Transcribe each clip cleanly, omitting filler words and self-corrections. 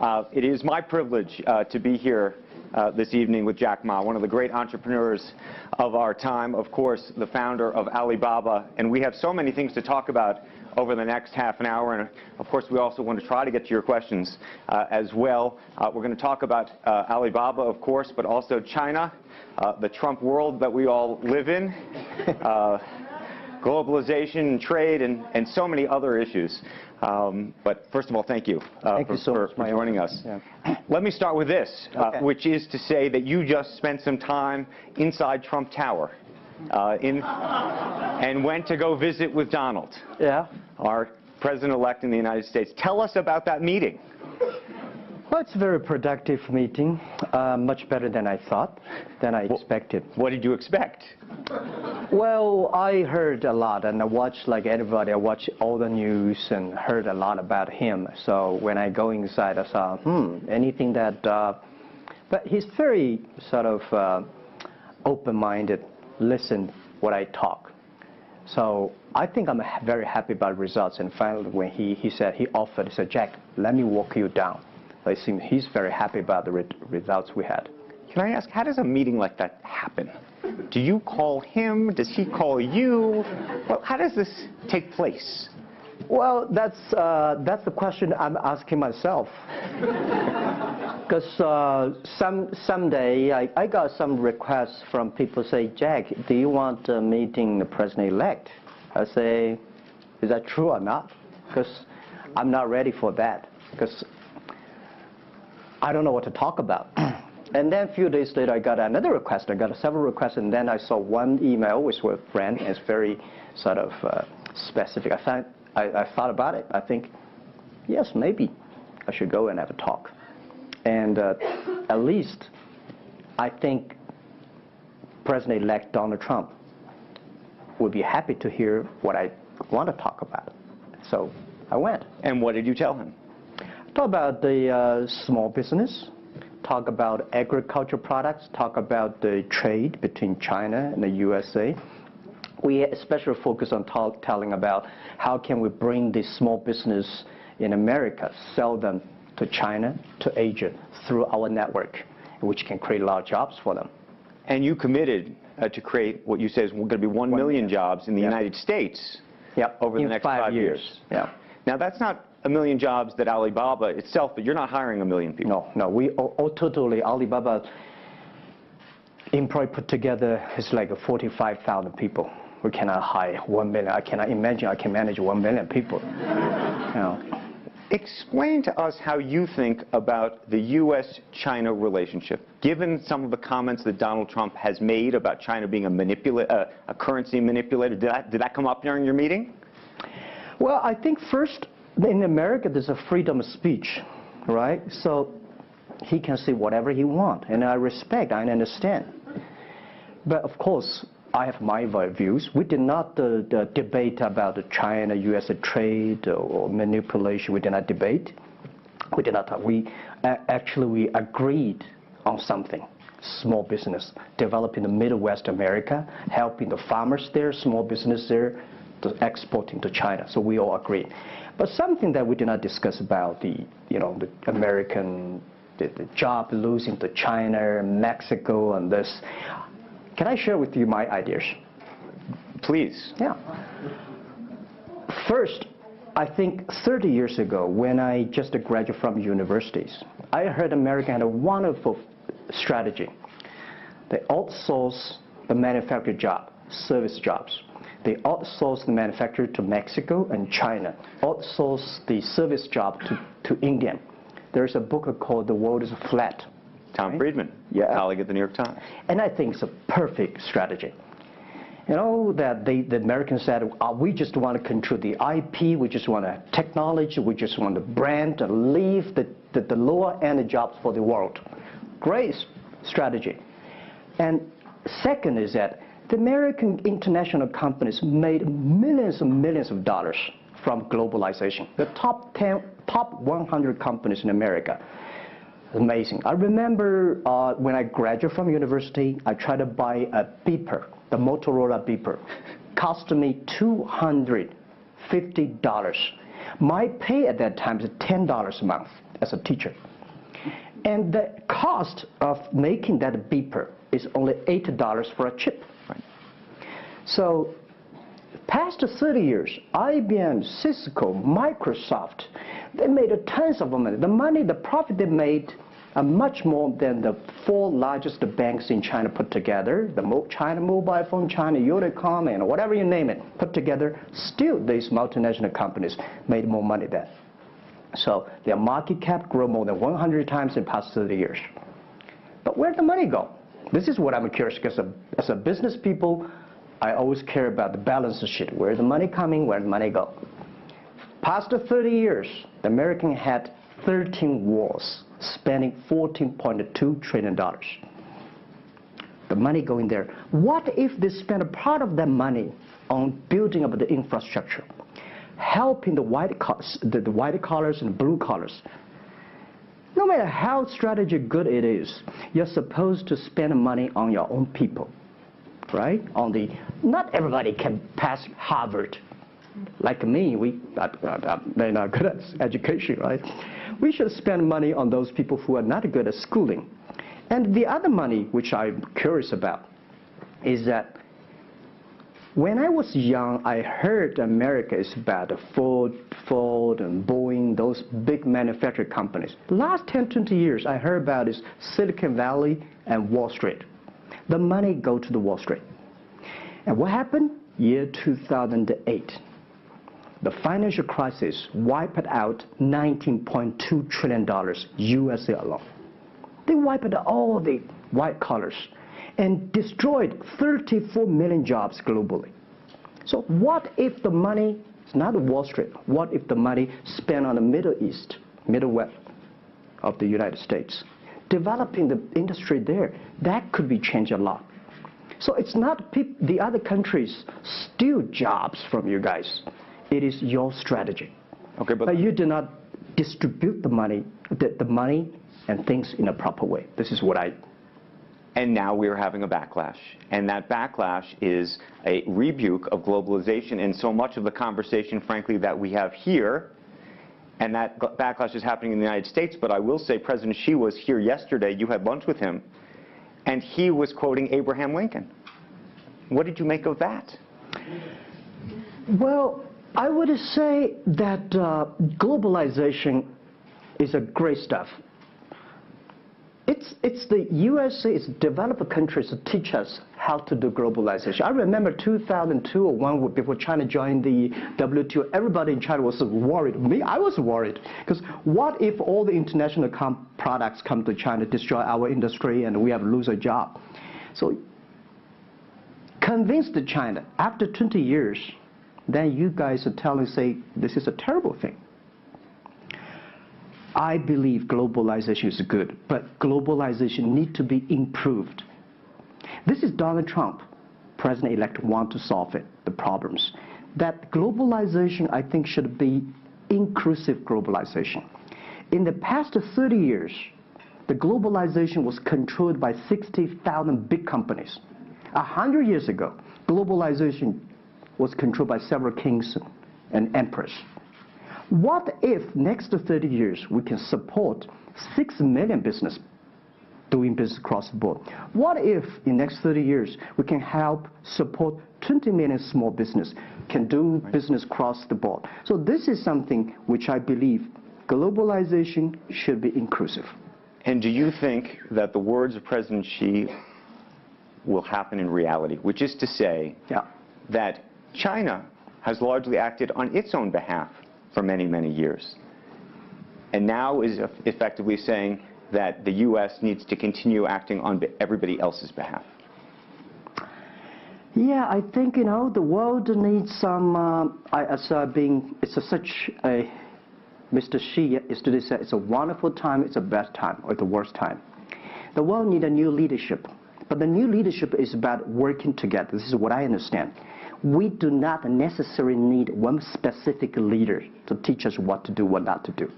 It is my privilege to be here this evening with Jack Ma, one of the great entrepreneurs of our time, of course, the founder of Alibaba. And we have so many things to talk about over the next half an hour. And, of course, we also want to try to get to your questions as well. We're going to talk about Alibaba, of course, but also China, the Trump world that we all live in, globalization, trade, and so many other issues. But first of all, thank you for joining us. Yeah. Let me start with this, which is to say that you just spent some time inside Trump Tower and went to go visit with Donald, our president-elect in the United States. Tell us about that meeting. Well, it's a very productive meeting, much better than I thought, than I expected. What did you expect? Well, I heard a lot, and I watched, like everybody, I watched all the news and heard a lot about him. So when I go inside, I saw, anything that, but he's very sort of open-minded, listen what I talk. So I think I'm very happy about the results. And finally, when he said, he said, Jack, let me walk you down. I think he's very happy about the results we had. Can I ask, how does a meeting like that happen? Do you call him? Does he call you? Well, how does this take place? Well, that's the question I'm asking myself. Because someday I got some requests from people say, Jack, do you want a meeting the president-elect? I say, is that true or not? Because I'm not ready for that. Because I don't know what to talk about. And then a few days later, I got another request. I got several requests, and then I saw one email with a friend. It's very sort of specific. I thought about it. I think, yes, maybe I should go and have a talk. And at least I think President-elect Donald Trump would be happy to hear what I want to talk about. So I went. And what did you tell him? Talk about the small business, talk about agricultural products, talk about the trade between China and the USA. We especially focus on telling about how can we bring this small business in America, sell them to China, to Asia, through our network, which can create a lot of jobs for them. And you committed to create what you say is going to be 1 million jobs in the United States over the next 5 years. Yeah. Now, that's not 1 million jobs that Alibaba itself, but you're not hiring 1 million people. No, we totally, Alibaba employee put together is like 45,000 people. We cannot hire 1 million. I cannot imagine I can manage 1 million people. Explain to us how you think about the U.S.-China relationship, given some of the comments that Donald Trump has made about China being a currency manipulator. Did that come up during your meeting? Well, I think first, in America, there's a freedom of speech, right? So he can say whatever he wants, and I respect, I understand. But of course, I have my views. We did not debate about the China-U.S. trade or manipulation. We did not debate. We did not talk. We agreed on something. Small business, developing the Midwest America, helping the farmers there, small business there, exporting to China. So we all agreed. But something that we did not discuss about the American, the job losing to China, Mexico, and this. Can I share with you my ideas? Please. Yeah. First, I think 30 years ago, when I just graduated from universities, I heard America had a wonderful strategy. They outsource the manufacturing job, service jobs. They outsource the manufacturer to Mexico and China, outsource the service job to India. There's a book called The World is Flat. Tom Friedman, colleague at the New York Times. And I think it's a perfect strategy. You know, that the Americans said, we just want to control the IP, we just want technology, we just want the brand to leave the lower-end jobs for the world. Great strategy. And second is that the American international companies made millions and millions of dollars from globalization. The top 100 companies in America. Amazing. I remember when I graduated from university, I tried to buy a beeper, the Motorola beeper. Cost me $250. My pay at that time is $10 a month. as a teacher. And the cost of making that beeper is only $8 for a chip. Right. So past 30 years, IBM, Cisco, Microsoft, they made tons of money. The profit they made are much more than the 4 largest banks in China put together, the China Mobile Phone, China Unicom, and whatever you name it, put together. Still, these multinational companies made more money than. So their market cap grew more than 100 times in the past 30 years. But where'd the money go? This is what I'm curious, because as a business people, I always care about the balance sheet. Where's the money coming? Where'd the money go? Past 30 years, the American had 13 wars, spending $14.2 trillion. The money going there. What if they spend a part of that money on building up the infrastructure, helping the white collars and the blue collars? No matter how strategy good it is, you're supposed to spend money on your own people, right? Not everybody can pass Harvard. Like me, they're not good at education, right? We should spend money on those people who are not good at schooling. And the other money, which I'm curious about, is that when I was young, I heard America is about Ford and Boeing, those big manufacturing companies. The last 10, 20 years, I heard about is Silicon Valley and Wall Street. The money go to the Wall Street. And what happened? Year 2008. The financial crisis wiped out $19.2 trillion USA alone. They wiped out all the white collars and destroyed 34 million jobs globally. So what if the money is not Wall Street? What if the money spent on the Middle East, Midwest of the United States, developing the industry there? That could be changed a lot. So it's not the other countries steal jobs from you guys. It is your strategy. Okay, but you do not distribute the money and things in a proper way. This is what I. And now we're having a backlash. And that backlash is a rebuke of globalization. And so much of the conversation, frankly, that we have here, and that backlash is happening in the United States. But I will say President Xi was here yesterday. You had lunch with him. And he was quoting Abraham Lincoln. What did you make of that? Well, I would say that globalization is a great stuff. It's the USA, it's developed countries to teach us how to do globalization. I remember 2002 or 1 before China joined the WTO, everybody in China was worried. Me, I was worried. Because what if all the international products come to China, destroy our industry, and we have to lose a job? So convince China, after 20 years, then you guys are say, this is a terrible thing. I believe globalization is good, but globalization needs to be improved. This is Donald Trump, President-elect, want to solve it, the problems. That globalization, I think, should be inclusive globalization. In the past 30 years, the globalization was controlled by 60,000 big companies. 100 years ago, globalization was controlled by several kings and emperors. What if next 30 years we can support 6 million business doing business across the board? What if in next 30 years we can help support 20 million small business can do business across the board? So this is something which I believe globalization should be inclusive. And do you think that the words of President Xi will happen in reality, which is to say that China has largely acted on its own behalf for many, many years, and now is effectively saying that the U.S. needs to continue acting on everybody else's behalf? Yeah, I think, the world needs some, Mr. Xi yesterday said, it's a wonderful time, it's a bad time, or the worst time. The world needs a new leadership, but the new leadership is about working together. This is what I understand. We do not necessarily need one specific leader to teach us what to do, what not to do.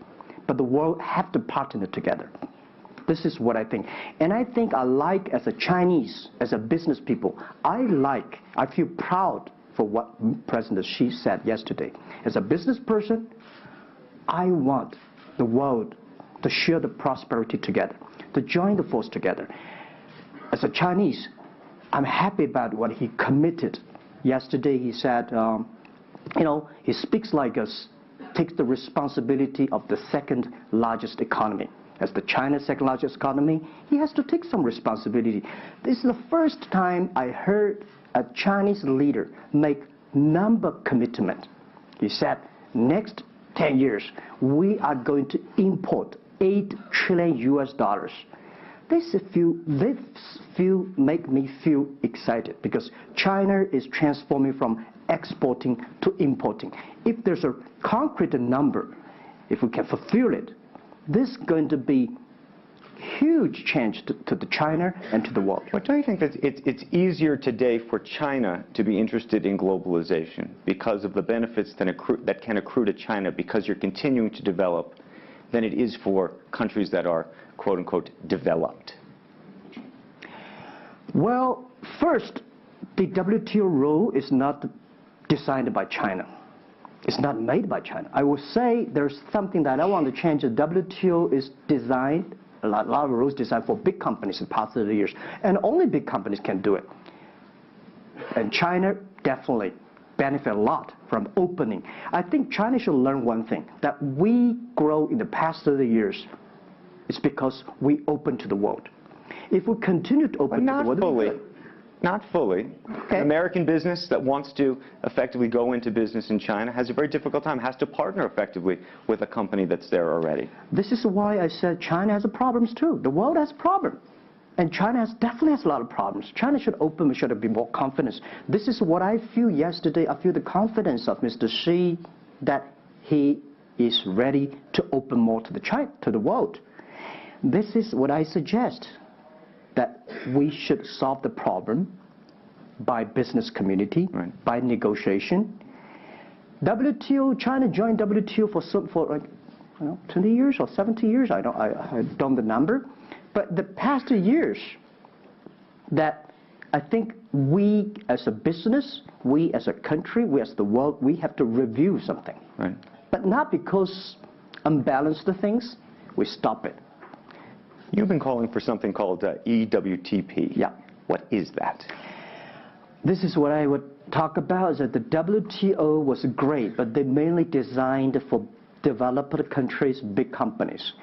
But the world have to partner together. This is what I think. And I think as a Chinese, as a business people, I feel proud for what President Xi said yesterday. As a business person, I want the world to share the prosperity together, to join the force together. As a Chinese, I'm happy about what he committed. Yesterday he said, he speaks like us, takes the responsibility of the second largest economy. As the China's second largest economy, he has to take some responsibility. This is the first time I heard a Chinese leader make number commitment. He said, next 10 years, we are going to import $8 trillion. This make me feel excited because China is transforming from exporting to importing. If there's a concrete number, if we can fulfill it, this is going to be huge change to the China and to the world. But don't you think that it's easier today for China to be interested in globalization because of the benefits that can accrue to China because you're continuing to develop than it is for countries that are, quote unquote, developed? Well, first, the WTO rule is not designed by China. It's not made by China. I will say there's something that I want to change. The WTO is designed, a lot of rules designed for big companies in the past 30 years, and only big companies can do it. And China definitely benefit a lot from opening. I think China should learn one thing, that we grow in the past 30 years. It's because we open to the world. If we continue to open to the world... Not fully. Okay. An American business that wants to effectively go into business in China has a very difficult time, has to partner effectively with a company that's there already. This is why I said China has problems too. The world has problems. And China definitely has a lot of problems. China should open, should be more confidence. This is what I feel yesterday. I feel the confidence of Mr. Xi that he is ready to open more to the world. This is what I suggest, that we should solve the problem by business community, right, by negotiation. WTO, China joined WTO for like, 20 years or 70 years. I don't know the number. But the past years, that I think we as a business, we as a country, we as the world, we have to review something. Right. But not because unbalanced things, we stop it. You've been calling for something called EWTP. Yeah. What is that? This is what I would talk about, is that the WTO was great, but they mainly designed for developed countries, big companies.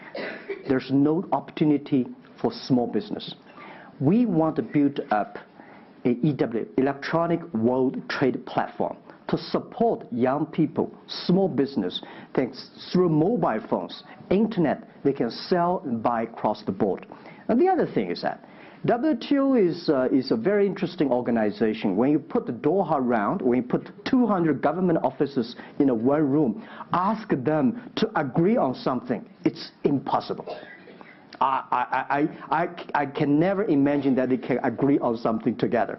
There's no opportunity for small business. We want to build up an electronic world trade platform to support young people, small business, thanks through mobile phones, internet, they can sell and buy across the board. And the other thing is that WTO is a very interesting organization. When you put the Doha round, when you put 200 government officers in a one room, ask them to agree on something, it's impossible. I can never imagine that they can agree on something together.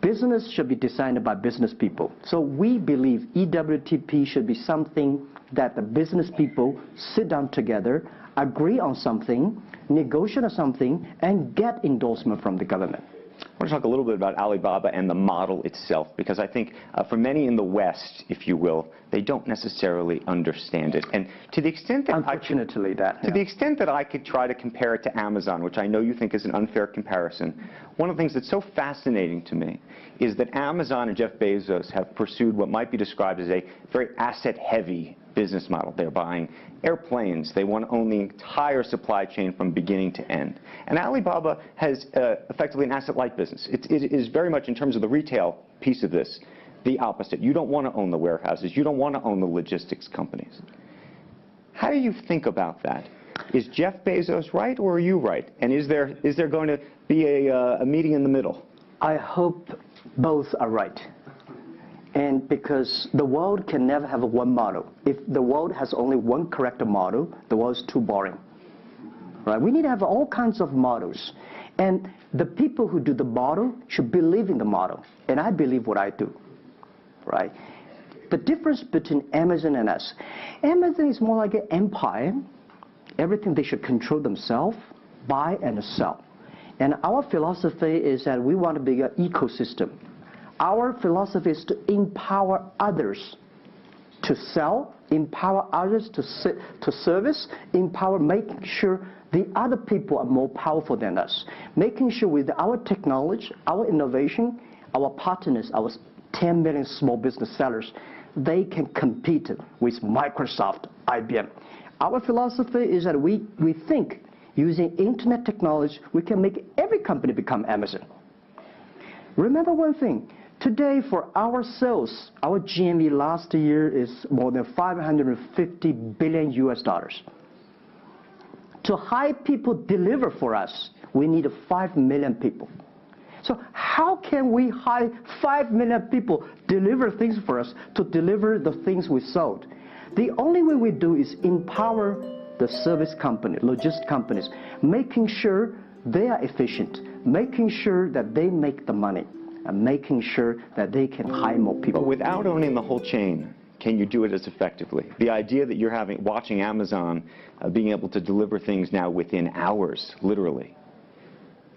Business should be designed by business people. So we believe EWTP should be something that the business people sit down together, agree on something, negotiate on something, and get endorsement from the government. I want to talk a little bit about Alibaba and the model itself, because I think for many in the West, if you will, they don't necessarily understand it. And to the extent that the extent that I could try to compare it to Amazon, which I know you think is an unfair comparison, one of the things that's so fascinating to me is that Amazon and Jeff Bezos have pursued what might be described as a very asset-heavy business model. They're buying airplanes. They want to own the entire supply chain from beginning to end. And Alibaba has effectively an asset-light business. It is very much, in terms of the retail piece of this, the opposite. You don't want to own the warehouses. You don't want to own the logistics companies. How do you think about that? Is Jeff Bezos right, or are you right? And is there going to be a meeting in the middle? I hope both are right. And because the world can never have one model. If the world has only one correct model, the world is too boring. Right? We need to have all kinds of models. And the people who do the model should believe in the model. And I believe what I do. Right? The difference between Amazon and us. Amazon is more like an empire. Everything they should control themselves, buy and sell. And our philosophy is that we want to be an ecosystem. Our philosophy is to empower others to sell, empower others to service, empower making sure the other people are more powerful than us, making sure with our technology, our innovation, our partners, our 10 million small business sellers, they can compete with Microsoft, IBM. Our philosophy is that we think using internet technology, we can make every company become Amazon. Remember one thing, today for our sales, our GMV last year is more than 550 billion US dollars. To hire people deliver for us, we need 5 million people. So how can we hire 5 million people deliver things for us to deliver the things we sold? The only way we do is empower the service company, logistics companies, making sure they are efficient, making sure that they make the money, and making sure that they can hire more people. But without owning the whole chain, can you do it as effectively? The idea that you're watching Amazon being able to deliver things now within hours, literally.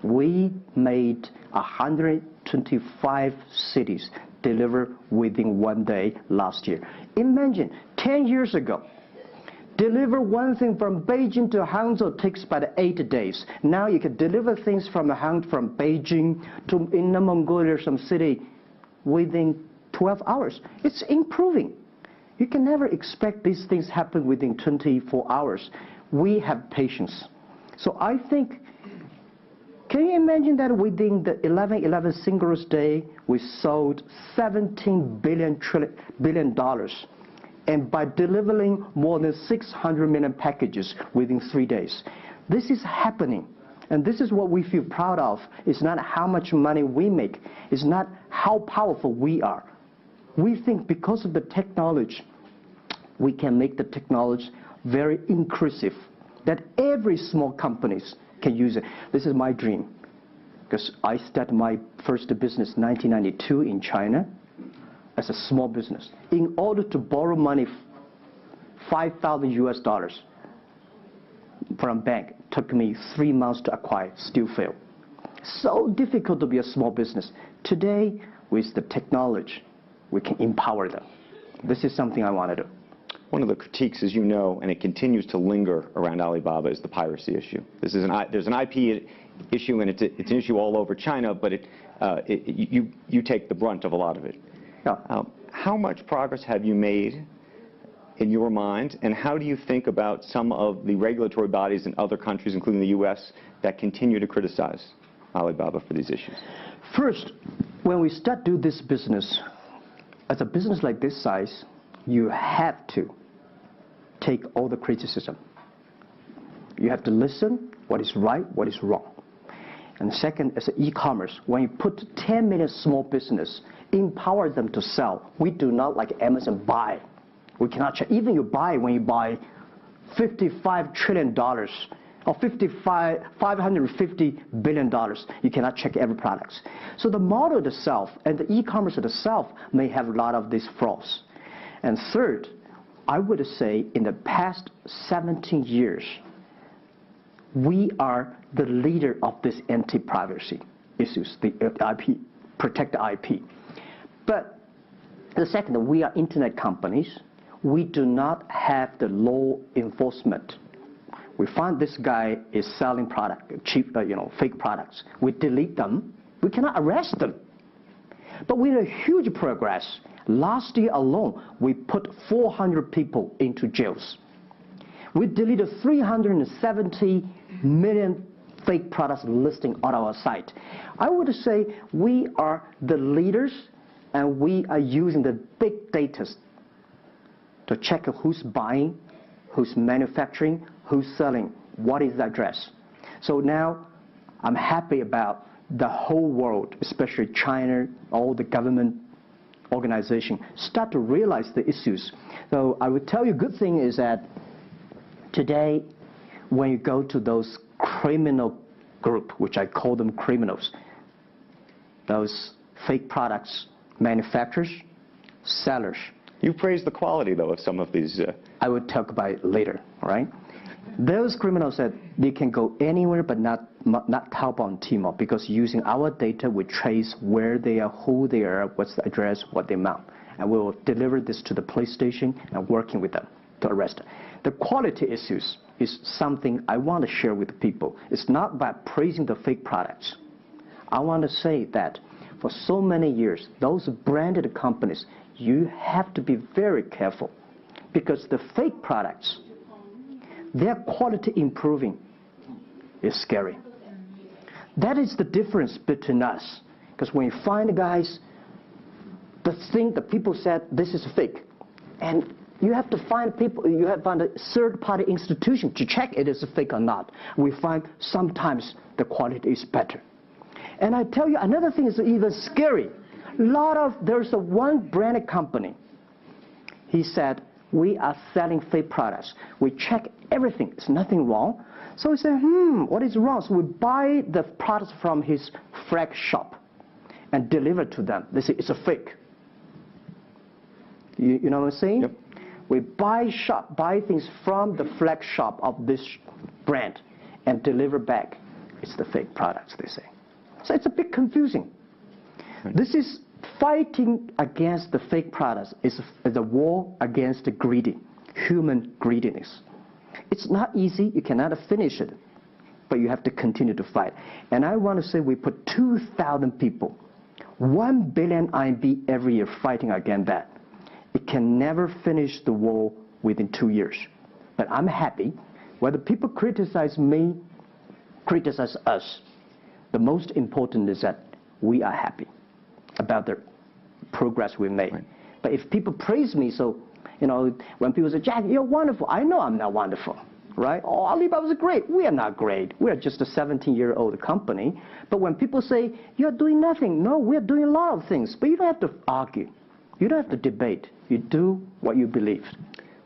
We made 125 cities deliver within 1 day last year. Imagine, 10 years ago, deliver one thing from Beijing to Hangzhou takes about 8 days. Now you can deliver things from Beijing to Inner Mongolia or some city within 12 hours. It's improving. You can never expect these things happen within 24 hours. We have patience. So I think, can you imagine that within the 11/11 Singles Day, we sold $17 billion, and by delivering more than 600 million packages within 3 days. This is happening, and this is what we feel proud of. It's not how much money we make. It's not how powerful we are. We think because of the technology, we can make the technology very inclusive, that every small companies can use it. This is my dream, because I started my first business in 1992 in China as a small business. In order to borrow money, 5,000 US dollars from a bank, took me 3 months to acquire, still failed. So difficult to be a small business. Today, with the technology, we can empower them. This is something I want to do. One of the critiques, as you know, and it continues to linger around Alibaba, is the piracy issue. There's an IP issue, and it's an issue all over China, but you take the brunt of a lot of it. Yeah. How much progress have you made in your mind, and how do you think about some of the regulatory bodies in other countries, including the US, that continue to criticize Alibaba for these issues? First, when we start do this business, as a business like this size, you have to take all the criticism. You have to listen what is right, what is wrong. And second, as an e-commerce, when you put 10 million small business, empower them to sell. We do not like Amazon buy. We cannot check. Even when you buy $55 trillion or $550 billion, you cannot check every product. So the model itself and the e-commerce itself may have a lot of these flaws. And third, I would say in the past 17 years, we are the leader of this anti-privacy issues, the IP, protect the IP. But the second, we are internet companies. We do not have the law enforcement. We find this guy is selling product, cheap, fake products. We delete them. We cannot arrest them. But we have huge progress. Last year alone, we put 400 people into jails. We deleted 370 million fake products listing on our site. I would say we are the leaders, and we are using the big data to check who's buying, who's manufacturing, who's selling, what is the address. So now I'm happy about the whole world, especially China, all the government organization, start to realize the issues. So I would tell you, good thing is that today, when you go to those criminal group, which I call them criminals, those fake products manufacturers, sellers. You praised the quality, though, of some of these. I would talk about it later, all right? Those criminals said they can go anywhere but not Taobao and Tmall, because using our data, we trace where they are, who they are, what's the address, what the amount. and we will deliver this to the police station and working with them to arrest them. The quality issues is something I want to share with people. It's not about praising the fake products. I want to say that for so many years, those branded companies, you have to be very careful because the fake products, their quality improving is scary. That is the difference between us. Because when you find guys, the thing that people said, this is fake. And you have to find people, you have to find a third-party institution to check it is fake or not. We find sometimes the quality is better. And I tell you, another thing is even scary. There's one branded company. He said, we are selling fake products. We check everything. There's nothing wrong. So we say, what is wrong? So we buy the products from his flag shop and deliver to them. They say, it's a fake. You know what I'm saying? Yep. We buy things from the flag shop of this brand and deliver back. It's the fake products, they say. So it's a bit confusing. This is fighting against the fake products. Is a war against the human greediness. It's not easy. You cannot finish it, but you have to continue to fight. And I want to say we put 2,000 people, 1 billion RMB every year fighting against that. It can never finish the war within 2 years. But I'm happy. Whether people criticize me, criticize us, the most important is that we are happy about the progress we made. Right. But if people praise me, so, when people say, Jack, you're wonderful, I know I'm not wonderful, right? Oh, Alibaba's great. We are not great. We are just a 17-year-old company. But when people say, you're doing nothing, no, we're doing a lot of things. But you don't have to argue. You don't have to debate. You do what you believe.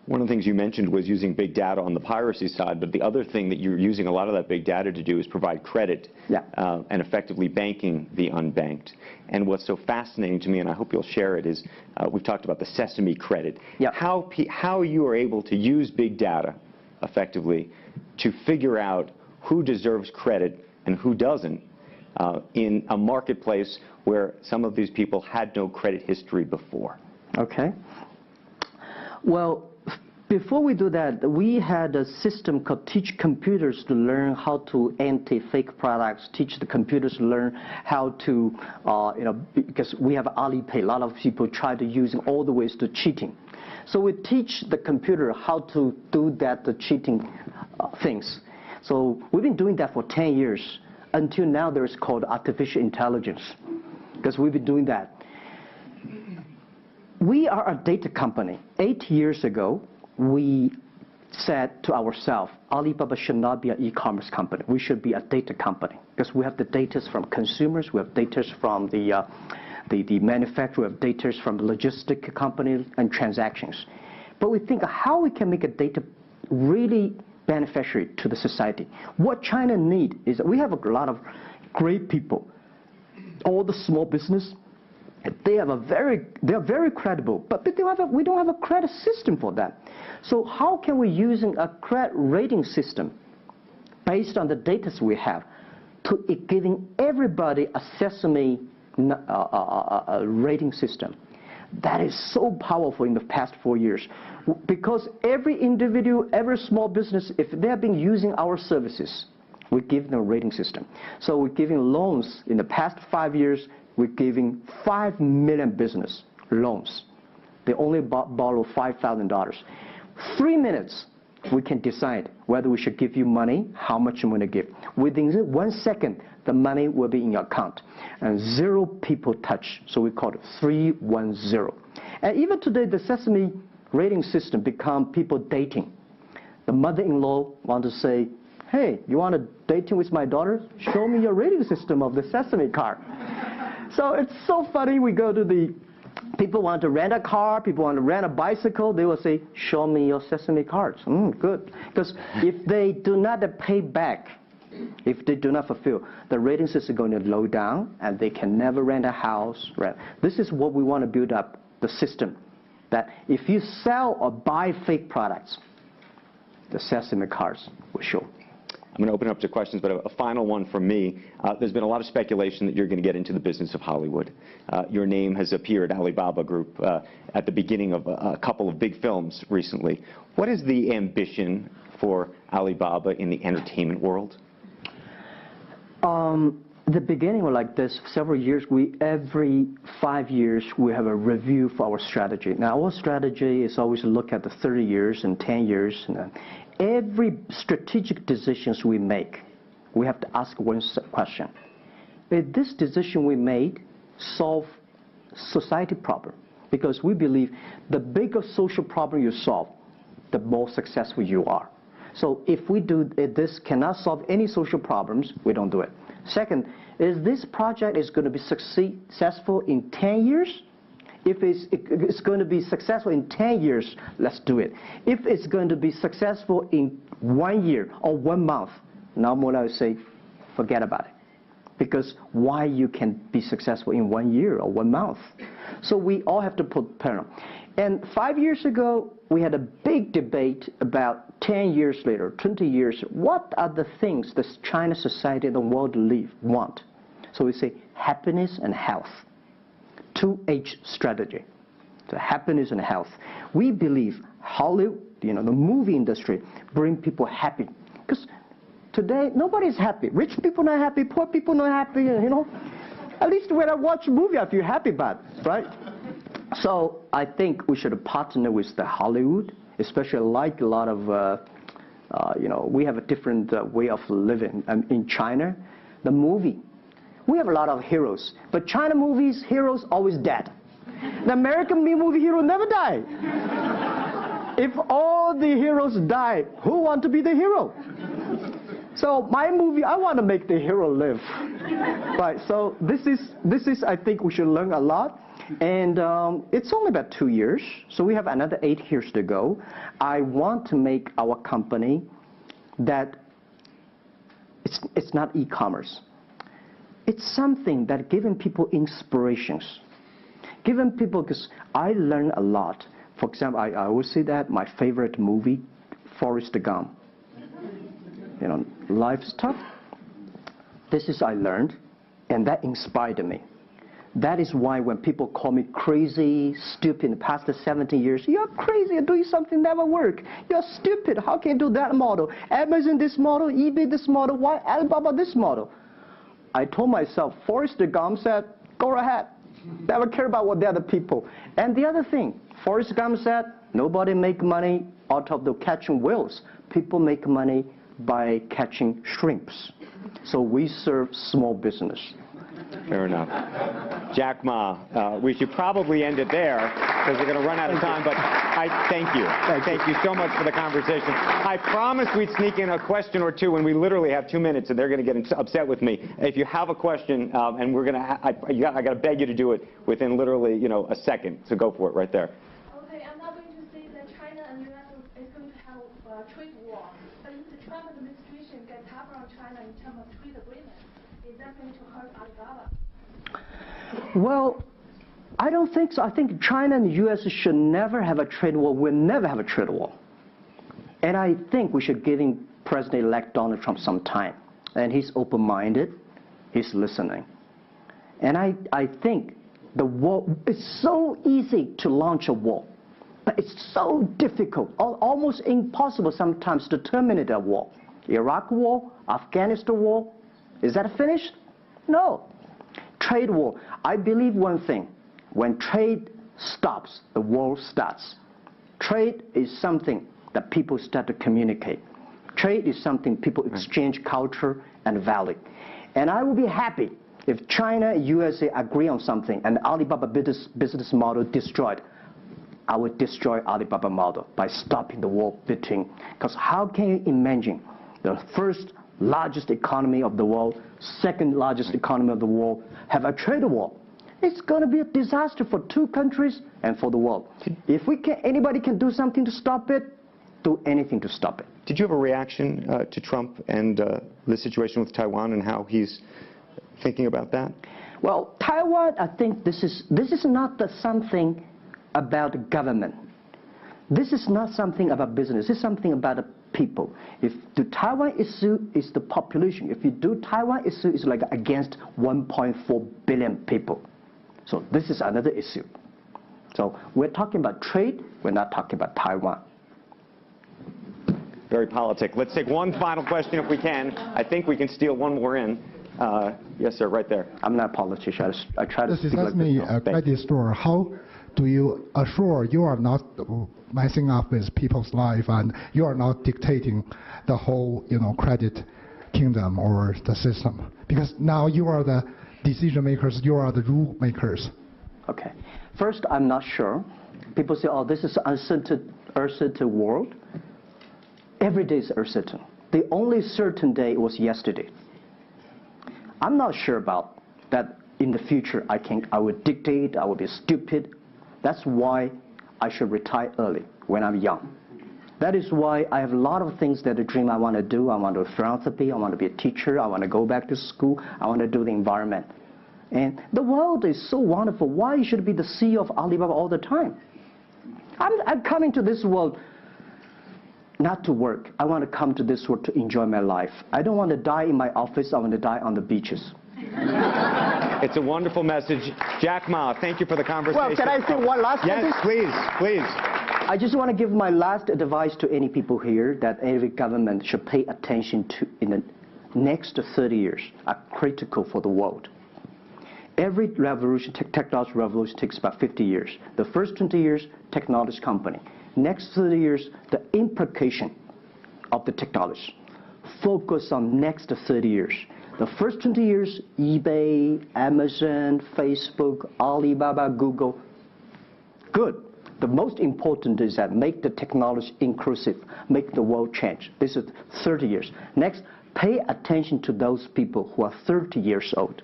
One of the things you mentioned was using big data on the piracy side, but the other thing that you're using a lot of that big data to do is provide credit and effectively banking the unbanked. And what's so fascinating to me, and I hope you'll share it, is we've talked about the Sesame credit. Yep. How you are able to use big data effectively to figure out who deserves credit and who doesn't in a marketplace where some of these people had no credit history before. Okay. Well, before we do that, we had a system called Teach Computers to learn how to anti-fake products, teach the computers to learn how to, because we have Alipay, a lot of people try to use all the ways to cheating. So we teach the computer how to do that, the cheating things. So we've been doing that for 10 years. Until now, there's called artificial intelligence, because we've been doing that. We are a data company. 8 years ago, we said to ourselves, Alibaba should not be an e-commerce company. We should be a data company, because we have the data from consumers, we have data from the manufacturer, we have data from the logistic companies and transactions. But we think how we can make a data really beneficiary to the society. What China needs is that we have a lot of great people. All the small business, they are very credible, but we don't have a credit system for that. So how can we use a credit rating system based on the data we have to giving everybody a Sesame rating system? That is so powerful in the past 4 years, because every individual, every small business, if they have been using our services, we give them a rating system. So we're giving loans in the past 5 years. We're giving 5 million business loans. They only borrow $5,000. 3 minutes, we can decide whether we should give you money, how much you want to give. Within 1 second, the money will be in your account. And 0 people touch, so we call it 310. And even today, the Sesame rating system become people dating. The mother-in-law want to say, hey, you want to dating with my daughter? Show me your rating system of the Sesame card. So it's so funny. We go to the people want to rent a car, people want to rent a bicycle. They will say, show me your Sesame cards. Good. Because if they do not pay back, if they do not fulfill, the rating system is going to low down and they can never rent a house. This is what we want to build up, the system. That if you sell or buy fake products, the Sesame cards will show. I'm going to open it up to questions, but a final one from me. There's been a lot of speculation that you're going to get into the business of Hollywood. Your name has appeared, Alibaba Group, at the beginning of a couple of big films recently. What is the ambition for Alibaba in the entertainment world? The beginning was like this. Several years, every 5 years, we have a review for our strategy. Now, our strategy is always to look at the 30 years and 10 years. And every strategic decisions we make, we have to ask one question. Did this decision we made solve society problem? Because we believe the bigger social problem you solve, the more successful you are. So if we do this cannot solve any social problems, we don't do it. Second, is this project is going to be successful in 10 years? If it's going to be successful in 10 years, let's do it. If it's going to be successful in 1 year or 1 month, now more I would say, forget about it. Because why you can be successful in 1 year or 1 month? So we all have to put parallel. And 5 years ago, we had a big debate about 10 years later, 20 years, what are the things that China society and the world want? So we say happiness and health. 2H strategy. So happiness and health. We believe Hollywood, the movie industry, bring people happy. Because today, nobody's happy. Rich people not happy, poor people not happy, At least when I watch a movie, I feel happy about it, right? So I think we should partner with the Hollywood, especially like a lot of, we have a different way of living. In China, the movie, we have a lot of heroes. But China movies, heroes always dead. The American movie hero never die. If all the heroes die, who want to be the hero? So my movie, I want to make the hero live. Right, so this is, I think we should learn a lot. And it's only about 2 years, so we have another 8 years to go. I want to make our company that it's not e-commerce. It's something that giving people inspirations. Giving people, because I learn a lot. For example, I always say that my favorite movie, Forrest Gump. Life's tough. This is I learned, and that inspired me. That is why when people call me crazy, stupid in the past 17 years, you're crazy, you're doing something never work. You're stupid, how can you do that model? Amazon this model, eBay this model, why Alibaba this model? I told myself, Forrest Gump said, go ahead. Never care about what the other people. And the other thing, Forrest Gump said, nobody make money out of the catching whales. People make money by catching shrimps. So we serve small business. Fair enough. Jack Ma, we should probably end it there because we're going to run out of time, but I thank you. Thank you so much for the conversation. I promised we'd sneak in a question or two when we literally have 2 minutes, and they're going to get upset with me. If you have a question, and we're going to, I got to beg you to do it within literally, a second. So go for it right there. Okay, I'm not going to say that China and U.S. is going to have a trade war, but if the Trump administration gets tougher on China in terms of trade agreement, is that going to hurt Alibaba? Well, I don't think so. I think China and the U.S. should never have a trade war. We'll never have a trade war. And I think we should give President-elect Donald Trump some time. And he's open-minded. He's listening. And I think the war, it's so easy to launch a war. But it's so difficult, almost impossible sometimes to terminate a war. Iraq war, Afghanistan war, is that finished? No. Trade war. I believe one thing. When trade stops, the war starts. Trade is something that people start to communicate. Trade is something people exchange culture and value. And I will be happy if China and USA agree on something and Alibaba business model destroyed. I would destroy Alibaba model by stopping the war between. Because how can you imagine the first largest economy of the world, second largest economy of the world, have a trade war? It's going to be a disaster for two countries and for the world. If anybody can do something to stop it, do anything to stop it. Did you have a reaction to Trump and the situation with Taiwan and how he's thinking about that? Well, Taiwan, I think this is not something about the government. This is not something about business. This is something about the people. If the Taiwan issue is the population, if you do Taiwan issue, it's like against 1.4 billion people. So this is another issue. So we're talking about trade, we're not talking about Taiwan. Very politic. Let's take one final question if we can. I think we can steal one more in. Yes, sir, right there. I'm not a politician. I try to speak like me this. a credit store. How do you assure you are not messing up with people's life and you are not dictating the whole, credit kingdom or the system? Because now you are the decision makers, you are the rule makers. Okay. First, I'm not sure. People say, oh, this is uncertain world. Every day is uncertain. The only certain day was yesterday. I'm not sure about that in the future I would dictate, I would be stupid. That's why I should retire early when I'm young. That is why I have a lot of things that I dream I want to do. I want to do philanthropy, I want to be a teacher, I want to go back to school, I want to do the environment. And the world is so wonderful. Why should I be the CEO of Alibaba all the time? I'm coming to this world not to work. I want to come to this world to enjoy my life. I don't want to die in my office. I want to die on the beaches. It's a wonderful message. Jack Ma, thank you for the conversation. Well, can I say one last Yes, please, please. I just want to give my last advice to any people here that every government should pay attention to in the next 30 years are critical for the world. Every revolution, technology revolution takes about 50 years. The first 20 years, technology company. Next 30 years, the implication of the technology. Focus on next 30 years. The first 20 years, eBay, Amazon, Facebook, Alibaba, Google, good. The most important is that make the technology inclusive, make the world change. This is 30 years. Next, pay attention to those people who are 30 years old,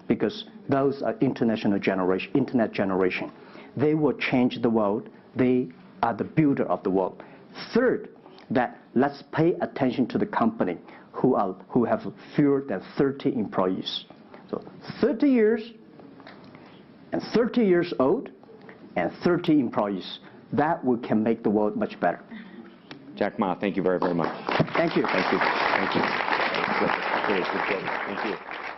because those are internet generation. They will change the world. They are the builder of the world. Third, that let's pay attention to the company who have fewer than 30 employees. So 30 years and 30 years old and 30 employees. That can make the world much better. Jack Ma, thank you very, very much. Thank you. Thank you. Thank you. Thank you. Thank you.